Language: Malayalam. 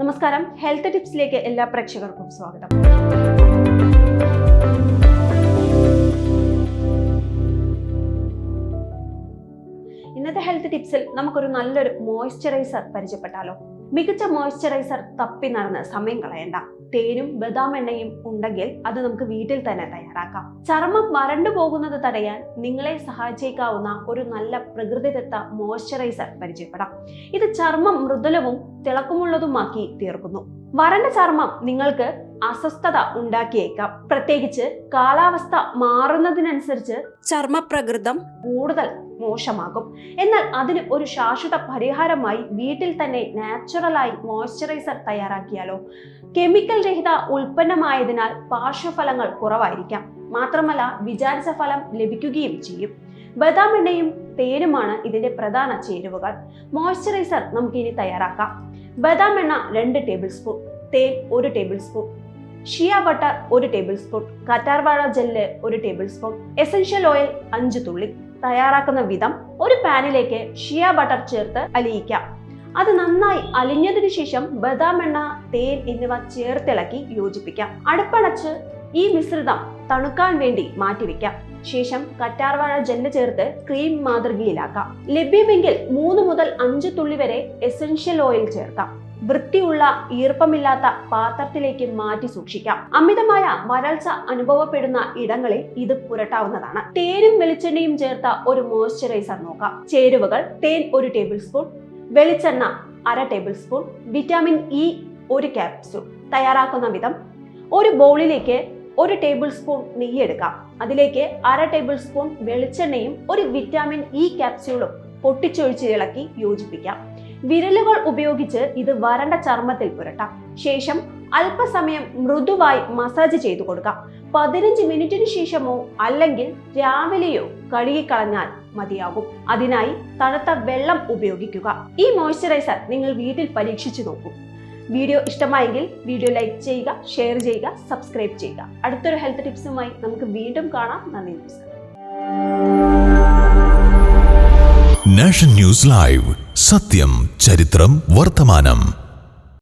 നമസ്കാരം, ഹെൽത്ത് ടിപ്സിലേക്ക് എല്ലാ പ്രേക്ഷകർക്കും സ്വാഗതം. ഇന്നത്തെ ഹെൽത്ത് ടിപ്സിൽ നമുക്കൊരു നല്ലൊരു മോയ്സ്ചറൈസർ പരിചയപ്പെട്ടാലോ. മികച്ച മോയ്സ്ചറൈസർ തപ്പി നടന്ന് സമയം കളയണ്ട. തേനും ബദാം എണ്ണയും ഉണ്ടെങ്കിൽ അത് നമുക്ക് വീട്ടിൽ തന്നെ തയ്യാറാക്കാം. ചർമ്മം വരണ്ടു പോകുന്നത് തടയാൻ നിങ്ങളെ സഹായിച്ചേക്കാവുന്ന ഒരു നല്ല പ്രകൃതിദത്ത മോയ്സ്ചറൈസർ പരിചയപ്പെടാം. ഇത് ചർമ്മം മൃദുലവും തിളക്കമുള്ളതുമാക്കി തീർക്കുന്നു. വരണ്ട ചർമ്മം നിങ്ങൾക്ക് അസ്വസ്ഥത ഉണ്ടാക്കിയേക്കാം. പ്രത്യേകിച്ച് കാലാവസ്ഥ മാറുന്നതിനനുസരിച്ച് ചർമ്മപ്രകൃതം കൂടുതൽ മോശമാകും. എന്നാൽ അതിന് ഒരു ശാശ്വത പരിഹാരമായി വീട്ടിൽ തന്നെ നാച്ചുറലായി മോയ്സ്ചറൈസർ തയ്യാറാക്കിയാലോ. കെമിക്കൽ രഹിത ഉൽപ്പന്നമായതിനാൽ പാർശ്വഫലങ്ങൾ കുറവായിരിക്കാം. മാത്രമല്ല വിചാരിച്ച ഫലം ലഭിക്കുകയും ചെയ്യും. ബദാം എണ്ണയും തേനുമാണ് ഇതിന്റെ പ്രധാന ചേരുവകൾ. മോയ്സ്ചറൈസർ നമുക്കിനി തയ്യാറാക്കാം. ബദാം എണ്ണ 2 ടേബിൾ സ്പൂൺ, തേൻ 1 tablespoon, shea butter 1 tablespoon, കറ്റാർവാഴ gel 1 tablespoon, essential oil 5 തുള്ളി. തയ്യാറാക്കുന്ന വിധം: ഒരു പാനിലേക്ക് ഷിയ ബട്ടർ ചേർത്ത് അലിയിക്കാം. അത് നന്നായി അലിഞ്ഞതിനു ശേഷം ബദാം എണ്ണ, തേൻ എന്നിവ ചേർത്തിളക്കി യോജിപ്പിക്കാം. അടുപ്പടച്ച് ഈ മിശ്രിതം തണുക്കാൻ വേണ്ടി മാറ്റിവെക്കാം. ശേഷം കറ്റാർവാഴ ജെല്ല് ചേർത്ത് ക്രീം മാതൃകയിലാക്കാം. ലഭ്യമെങ്കിൽ 3 മുതൽ 5 തുള്ളി വരെ എസൻഷ്യൽ ഓയിൽ ചേർക്കാം. വൃത്തിയുള്ള ഈർപ്പമില്ലാത്ത പാത്രത്തിലേക്ക് മാറ്റി സൂക്ഷിക്കാം. അമിതമായ വരൾച്ച അനുഭവപ്പെടുന്ന ഇടങ്ങളിൽ ഇത് പുരട്ടാവുന്നതാണ്. തേനും വെളിച്ചെണ്ണയും ചേർത്ത ഒരു മോയ്സ്ചറൈസർ നോക്കാം. ചേരുവകൾ: തേൻ 1 ടേബിൾ സ്പൂൺ, വെളിച്ചെണ്ണ 1/2 table spoon, vitamin E 1 capsule. തയ്യാറാക്കുന്ന വിധം: ഒരു ബൗളിലേക്ക് 1 ടേബിൾ സ്പൂൺ നെയ്യ് എടുക്കാം. അതിലേക്ക് 1/2 ടേബിൾ സ്പൂൺ വെളിച്ചെണ്ണയും 1 വിറ്റാമിൻ ഇ ക്യാപ്സ്യൂളും പൊട്ടിച്ചൊഴിച്ച് ഇളക്കി യോജിപ്പിക്കാം. വിരലുകൾ ഉപയോഗിച്ച് ഇത് വരണ്ട ചർമ്മത്തിൽ പുരട്ടാം. ശേഷം അല്പസമയം മൃദുവായി മസാജ് ചെയ്തു കൊടുക്കാം. 15 മിനിറ്റിന് ശേഷമോ അല്ലെങ്കിൽ രാവിലെയോ കഴുകിക്കളഞ്ഞാൽ മതിയാകും. അതിനായി തണുത്ത വെള്ളം ഉപയോഗിക്കുക. ഈ മോയ്സ്ചറൈസർ നിങ്ങൾ വീട്ടിൽ പരീക്ഷിച്ചു നോക്കൂ. വീഡിയോ ഇഷ്ടമായെങ്കിൽ വീഡിയോ ലൈക്ക് ചെയ്യുക, ഷെയർ ചെയ്യുക, സബ്സ്ക്രൈബ് ചെയ്യുക. അടുത്തൊരു ഹെൽത്ത് ടിപ്സുമായി നമുക്ക് വീണ്ടും കാണാം. നന്ദി, നമസ്കാരം. നാഷൻ ന്യൂസ് ലൈവ്, സത്യം, ചരിത്രം, വർത്തമാനം.